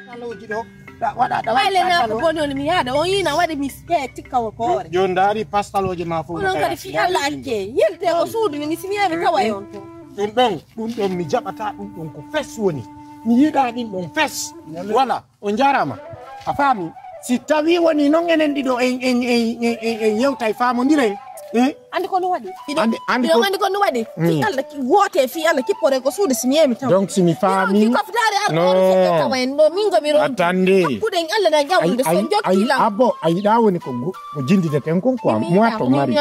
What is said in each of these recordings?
Taloji do. Wada da. Wale na ko bono mi hada o yina wadi mistake kawo ko re. Yo ndari pastaloji ma fu. Non kadi fi alla ake. Yelde o suudu ni simiya mi tawa yon to. Dum don mi jabata dum ko fes woni. Mi yida din don fes. Wala on jarama. A fami si tawi woni non enen dido en yewtay famondire. Andi ko no wadi. Andi ko no wadi. Fi alla ki wote fi alla ki pore ko suudu simiya mi tawa. Donc si mi fami. No. Mingo mi ro. Attendez. Kuden alla na gawde so jokki la. Abo ayida woni ko jindide ten kon quoi moi to mari.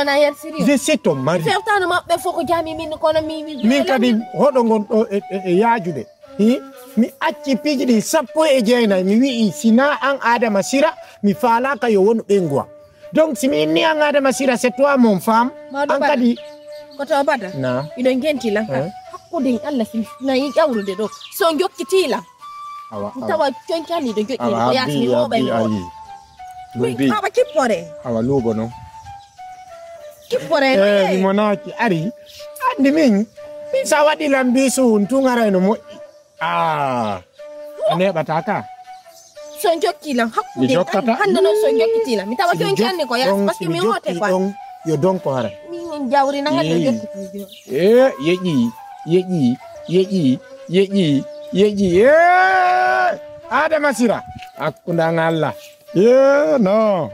Je sais ton mari. Fertano mabbe foko jami min ko no mi kadi hodo gon do e yaajude. Mi acci piji di sappo e jeena mi wi sina an Adama Sira mi fala ka yo won bengwa. Donc si mi ni an Adama Sira c'est toi mon femme. An kadi ko to bada. Na. Ido ngenti lan ka. Hakkude Allah na yi gawrude do. So jokkitila. Tawa chonkani do jokki ko yasmi mo bay mo. Lubi. Aba kipore. Awa lubo no. Kipore. Mi monaki ari. Andi min sawadi lambisu ntungara no mo. Ane bataka. So jokki lan hakkude hande no so jokkitila. Mi tawa chonkani ko yas parce que mi hote quoi. Yo don ko hara. Min jawri na ngade jokkiti. Yeji. Adama Sira. Akunda ngalla. No.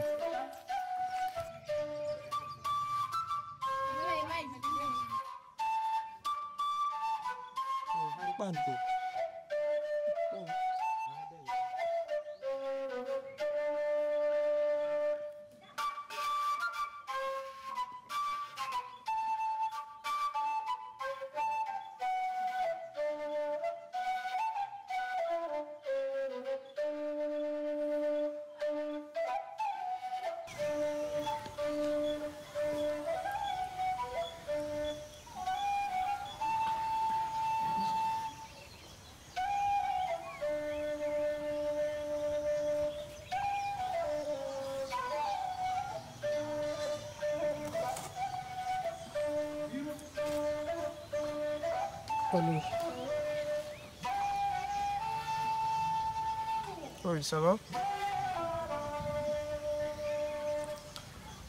Oui, ça va?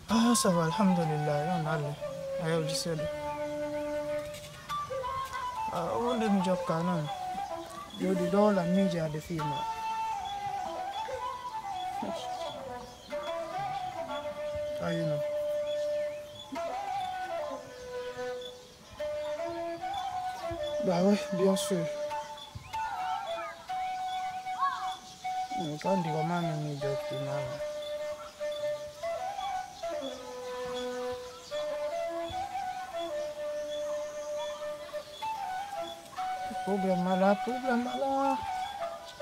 Ah, ça va, alhamdulillah, on a le. Ayo, je sais. On est mis au canon. Yo, dis donc, la média de film. Ah, you know. Bah ouais, bien sûr. Quand tu commences à me dire que problème là.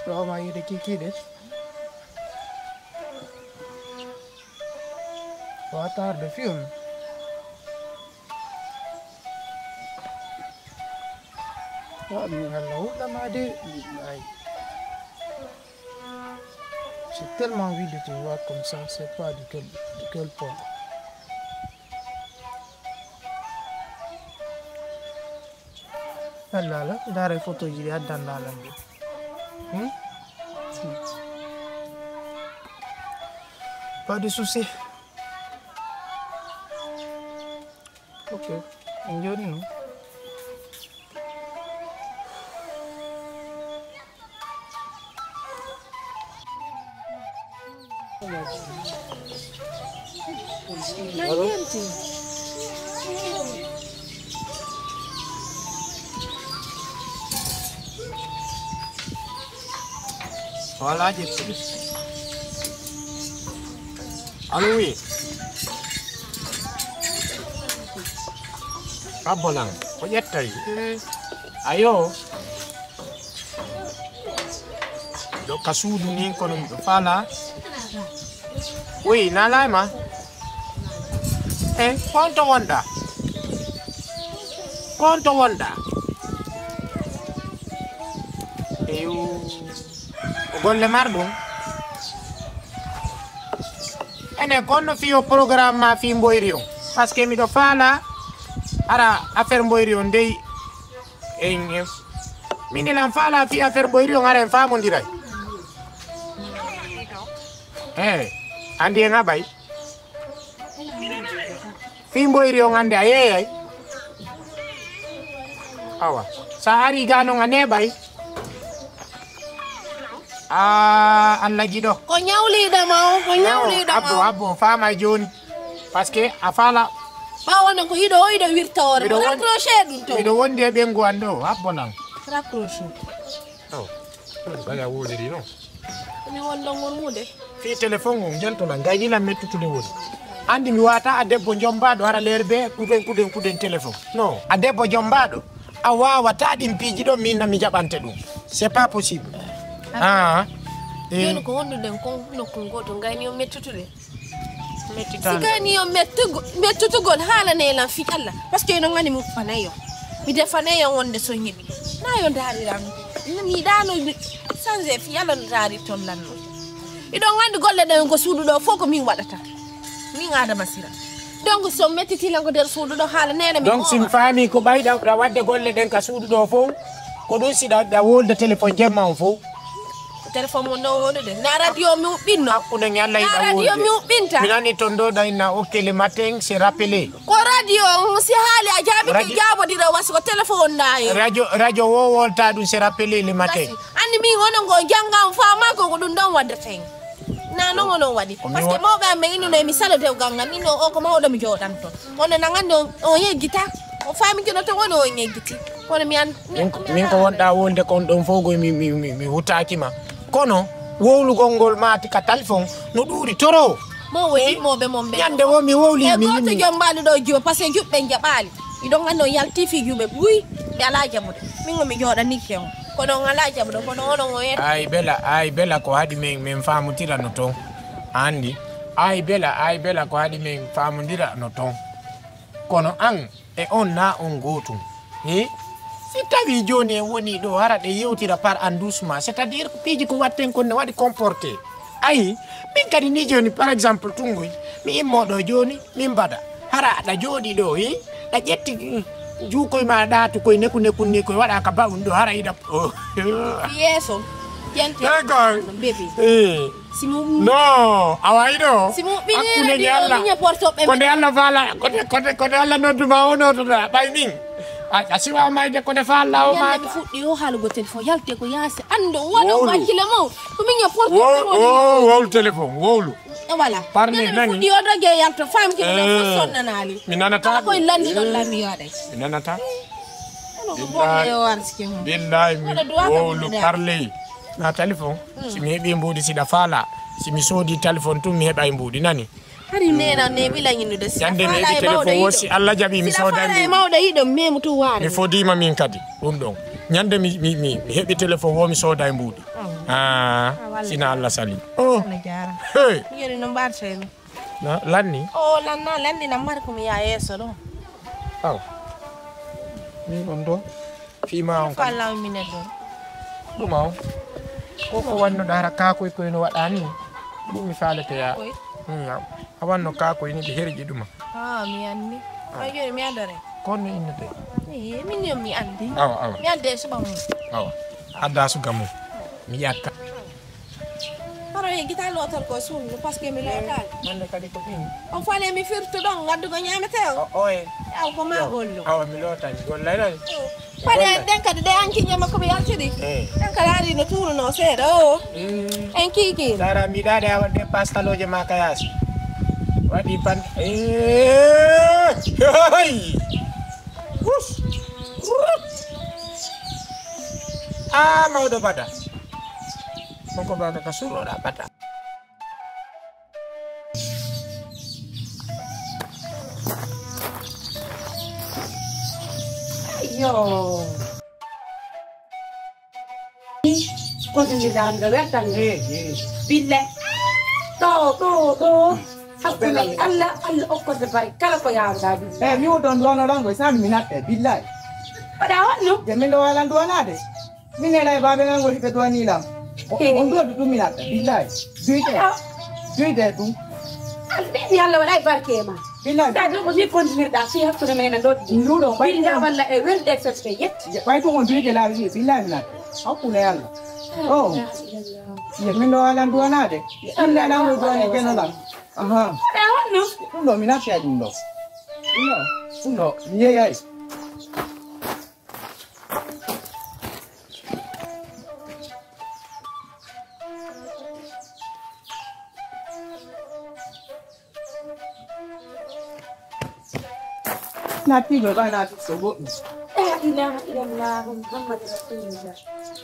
Tu vas m'aller de qui est. Tu vas attendre le film. J'ai tellement envie de te voir comme ça, je ne sais pas de quel point. Allah là, dans les photos, il y a dans la langue. Pas de soucis. Ok, enjoy nous. Voilà, j'ai pris. Allô, oui. Kabolang, koyetai. Ayo. Do kasudu ni kono fala. Oui, na laima. Konto wanda. Golle marɗum ene konno fiyo programme ma fi mboyri on parce que miɗo faala ara affaire mboyri on dey min ilan faala fi affaire mboyri on ara en famodiray andi nga bay fimbo iri on ande ayey awa sahari gano nga ne bay Allah gido ko nyawli da ma ko nyawli da ma abo fama joni parce que afala bawon ko ido wirtore raccrocher dum to ido wonde be ngwando abbonan raccrocher baya wodiri no ni wondo ngol mude fi telephone ngol janto la ngaji la mettutude woni andi mi wata a debbo jombado hara lerbe kuden telephone no a debbo jombado a wawata dim piji do min na mi jabante dum c'est pas possible joni ko wondude ko nokku goto ngani o mettutude sigani o mettutugol halane lan fi alla parce que no ngani mu fanayo mi defanayo wonde so nyibi na yo dariram mi dano sanze fi yalla dari ton lanno ido ngandi golle den ko suudu do foko min wadata min adama sira donc so mettiti lan ko der suudu do hala nene mi donc sim fami ko bayda wadde golle den ka suudu do fo ko do sida da wolde téléphone jemma on fo téléphone mo no wonde de na radio mi binno akuna nyalla ida radio mi binta minani tondo da ina ok le matin c'est rappelé ko radio si hali ajabi ki jabo dira wasu ko téléphone dayo radio wo wolta dum c'est rappelé le matin andi mi wono go jangam fama ko dum don wadde ten na no ngono wadi parce que mo ba me ino no mi sala de ganga ni no o ko mawdo mi jodam to wono na ngande o yegita o fami kino to wono o yegiti wono mi an min ko wonda wonde kon don fogo mi hutaki ma kono wowlu gongol mati ka téléphone no duri toro mo we mo be mo be yande wo mi wowli mi goto jombali do jiba parce que jubbe jabali idon ngando yalti fi jube buy be ala jabude min ngomi joda nikken kono ngala jabude kono wono ngoyet ay bela ko hadi men famutira no ton andi ay bela ko hadi men famundira no ton kono an e on na on gotum si tawi joni woni do hara de yewtira par andoucement c'est-à-dire piji ko watten ko ne wadi comporter ayi min kadi ni joni par exemple tungoy mi immodo joni min bada hara da jodi do da jetti juukoy ma datu koy neku ni koy wada ka bawun do hara ida yeso gente baby simu no awaido simu bini ni porto be ko de alla fala ko de alla no duma ono to da bay min asiwa may de ko defa law ma mi fuddi yo halugo telephone yalte ko yasi ando wono wakile mo ko min ya porto wol telephone wolu voilà parle nani fuddi yo doge yalto fam ki do sonna nali mi nanata ko landi don la mi yode mi nanata billahi mi wolu parle na telephone si mi hebi mbudi sida fala si mi sodi telephone tum mi heba mbudi nani hari nena ne bila nyinude si yande ne bi telephone wosi Allah jabi mi sodani mawda yido memu tu wari mi fodima min kadi dum don nyande mi hebi telephone wo mi soda mbudi sina Allah sali na jara hey yeri no mbartelo na lanni landi na mar ko mi ya yeso do ni on do fi ma on fa law mi ne do dumaw ko wanno dara ka ko no wadani dum mi falete ya awanno ka ko ni be herji duma mi anni ayo mi adore kon ni inete min yo mi andi awa mi ande suba mo awa adda su gamu mi yakka paro e gita lotal ko sunu parce que mi lotal man kadi ko fin on fale mi firtu don gaddu go nyamete aw ko ma gollo awa mi lotal gollay dal pade den kadi de anki nyama ko be yaltidi den kala ari no turu no seeda en kiki dara mi dade wadde pastaloje makayas wadi pan mawdo bada moko bada ka suro da bada yo con gì làm rồi biết rằng pin lẹ to hakuna Allah okko de bari kala ko yaada mi wodon dono dan go sami minate billahi pada wonno je min do wala do nade min ne lay babe ngol hite do ni lam on do du minate billahi duite dum albe yalla wala barkema billahi da do ni continuer da fi hakuna men do ndudo billahi walla e welde excepte yet bay to on duite la billahi minate hakuna yalla Oh. Ya min do alan do na de. Anda na do ni ke no la. Aha. No mi na sia dum do. No. Ye ye. Nanti bapak nanti sebut.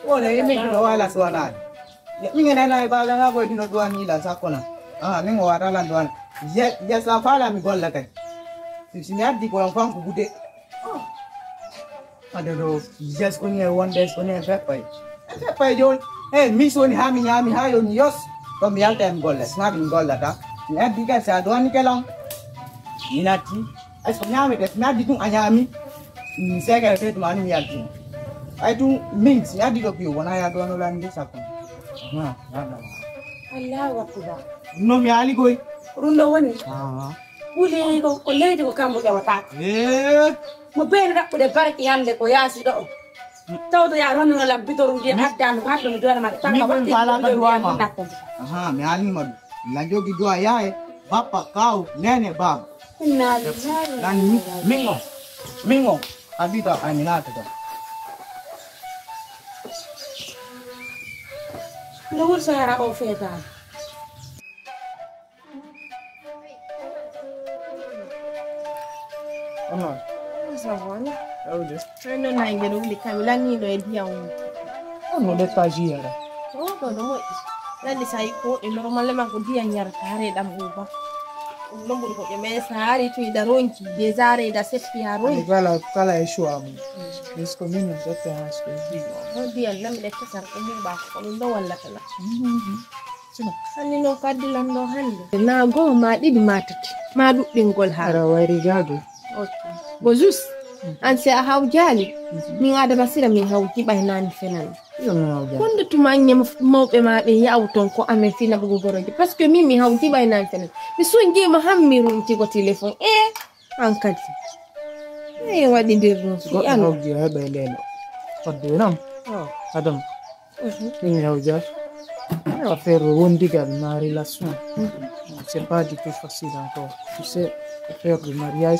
Oleh ini kita wala suanan. Ini ngenai bawa nggak boleh dino tuan ni lah sakona. Ni ngawara lan tuan. Ya safala mi gol lakai. Sini ada kurang faham kubude. Ada do. Just punya one day punya pepai. Pepai John. Misuan hami hayo nios. Pemial tem gol lah. Snap mi gol lah ta. Ni ada tiga saduan ni kelong. Inati. Sebenarnya mereka sebenarnya itu anyami, saya kira itu mana mialti. Itu mix, ya di kopi, warna ya dua nolan di sakon. Nah, ada. Allah Akbar. No miali koi. Rundo wani. Uli ko kolej ko kambo ya wata. Mo bera ko de barki hande ko ya si do. Tawdo ya ron ngala bitor ngi haddan haddo mi do ma. Mi ko fala ka dua ma. Miali ma. Lanjo ki dua ya bapak kau, nenek bab. Dan mingo, abi tak aminat tu. Luar saya kau feta. Apa? Sawana. Oh je. Ano na ingero li kamila ni do ediya un. Ano de taji ya. Oh, no. Lali sai ko normal ma ko dia nyar kare dam uba. Nombor ko me sari tu da ronki de zare da sefi ha ronki. Kala é chuamo. Isso comigo já tem as coisas. Oh dia lam de kasar ko ba ko ndo walla kala. Hanni no fadilan no hande. Na go ma didi matati. Ma duddin gol ha. Ara wari gado. Okay. Bozus. An se a hawjali. Min ada basira min hawti baynani fenan. Kondo tumanya mawɓe maɓe yawton ko amen fina bugo goroje parce que min mi hawti ɓaynan fenen mi songi ma hammi rumtigo téléphone an kadi waɗi nder ɗum fi an hawji heɓa lelo fadde nam adam min hawja affaire wondigal ma relation c'est pas du tout facile encore tu sais faire le mariage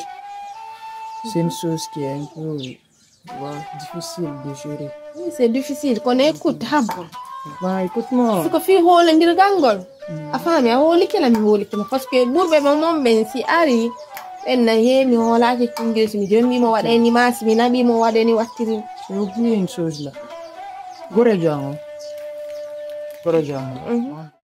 c'est une chose qui est un peu difficile de gérer. Oui, c'est difficile. Qu'on écoute, habo. Bah, écoute-moi. Ce que fait hole ndir gangol. Afami a hole kala mi hole kala parce que burbe mamon ben si ari en na he mi hola ke kingel mi jommi mo wada ni mas mi nabi mo wada ni wattiri. J'ai oublié une chose là. Gore jango.